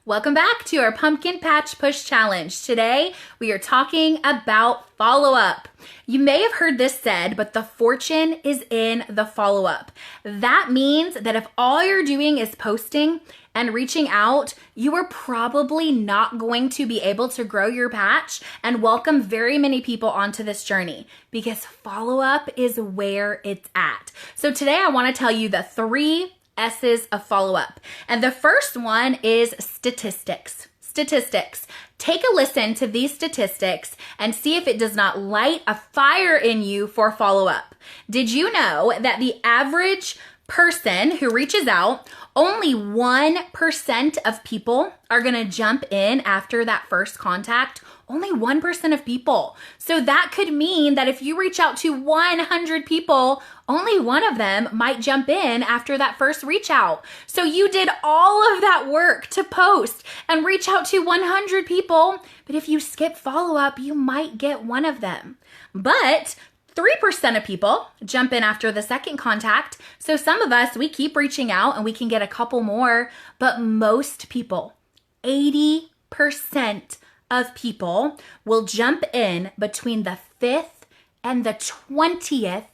Welcome back to our Pumpkin Patch Push Challenge. Today, we are talking about follow-up. You may have heard this said, but the fortune is in the follow-up. That means that if all you're doing is posting and reaching out, you are probably not going to be able to grow your patch and welcome very many people onto this journey because follow-up is where it's at. So today, I want to tell you the 3 S's of follow-up. And the first one is statistics. Statistics. Take a listen to these statistics and see if it does not light a fire in you for follow-up. Did you know that the average person who reaches out, only 1% of people are going to jump in after that first contact? Only 1% of people. So that could mean that if you reach out to 100 people, only one of them might jump in after that first reach out. So you did all of that work to post and reach out to 100 people, but if you skip follow-up, you might get one of them. But 3% of people jump in after the second contact. So some of us, we keep reaching out and we can get a couple more, but most people, 80% of people will jump in between the 5th and the 20th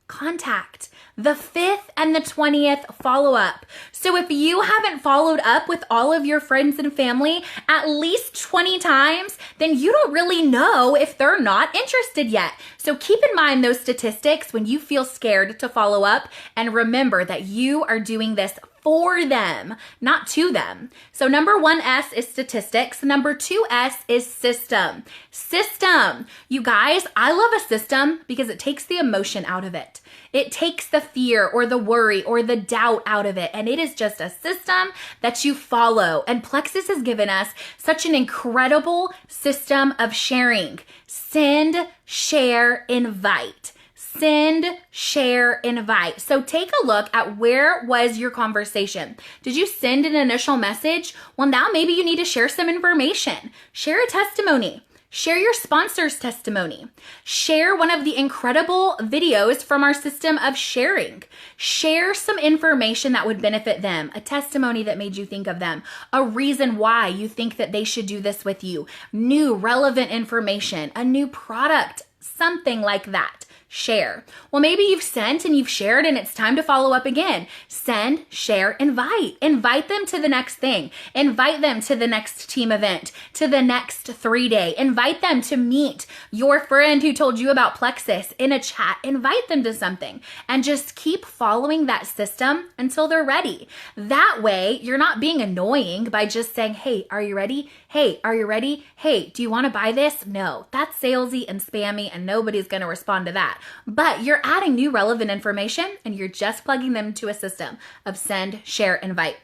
contact. The 5th and the 20th follow-up. So if you haven't followed up with all of your friends and family at least 20 times, then you don't really know if they're not interested yet. So keep in mind those statistics when you feel scared to follow up, and remember that you are doing this for them, not to them. So number 1S is statistics. Number 2S is system. System. You guys, I love a system because it takes the emotion out of it. It takes the fear or the worry or the doubt out of it. And it is just a system that you follow. And Plexus has given us such an incredible system of sharing. Send, share, invite. Send, share, invite. So take a look at where was your conversation. Did you send an initial message? Well, now maybe you need to share some information. Share a testimony. Share your sponsor's testimony. Share one of the incredible videos from our system of sharing. Share some information that would benefit them, a testimony that made you think of them, a reason why you think that they should do this with you, new relevant information, a new product, something like that. Share. Well, maybe you've sent and you've shared and it's time to follow up again. Send, share, invite. Invite them to the next thing. Invite them to the next team event, to the next 3-day. Invite them to meet your friend who told you about Plexus in a chat. Invite them to something and just keep following that system until they're ready. That way, you're not being annoying by just saying, hey, are you ready? Hey, are you ready? Hey, do you want to buy this? No, that's salesy and spammy and nobody's going to respond to that. But you're adding new relevant information and you're just plugging them to a system of send, share, invite.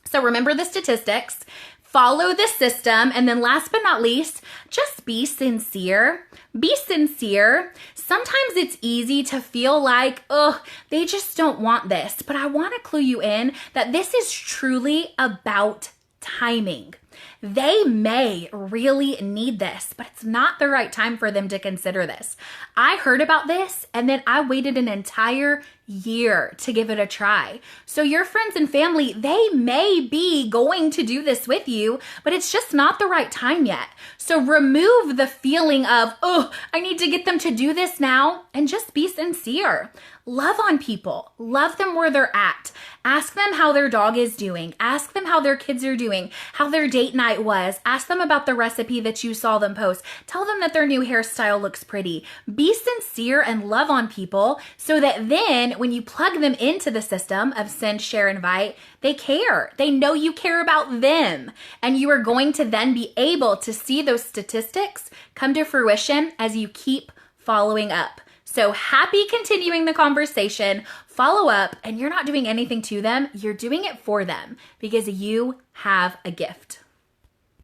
So remember the statistics, follow the system, and then last but not least, just be sincere. Be sincere. Sometimes it's easy to feel like, oh, they just don't want this. But I want to clue you in that this is truly about timing. They may really need this, but it's not the right time for them to consider this. I heard about this and then I waited an entire year to give it a try. So your friends and family, they may be going to do this with you, but it's just not the right time yet. So remove the feeling of, oh, I need to get them to do this now, and just be sincere. Love on people. Love them where they're at. Ask them how their dog is doing. Ask them how their kids are doing, how their date night was. Ask them about the recipe that you saw them post. Tell them that their new hairstyle looks pretty. Be sincere and love on people so that then when you plug them into the system of send, share, invite, they care. They know you care about them. And you are going to then be able to see those statistics come to fruition as you keep following up. So happy continuing the conversation, follow up, and you're not doing anything to them. You're doing it for them because you have a gift.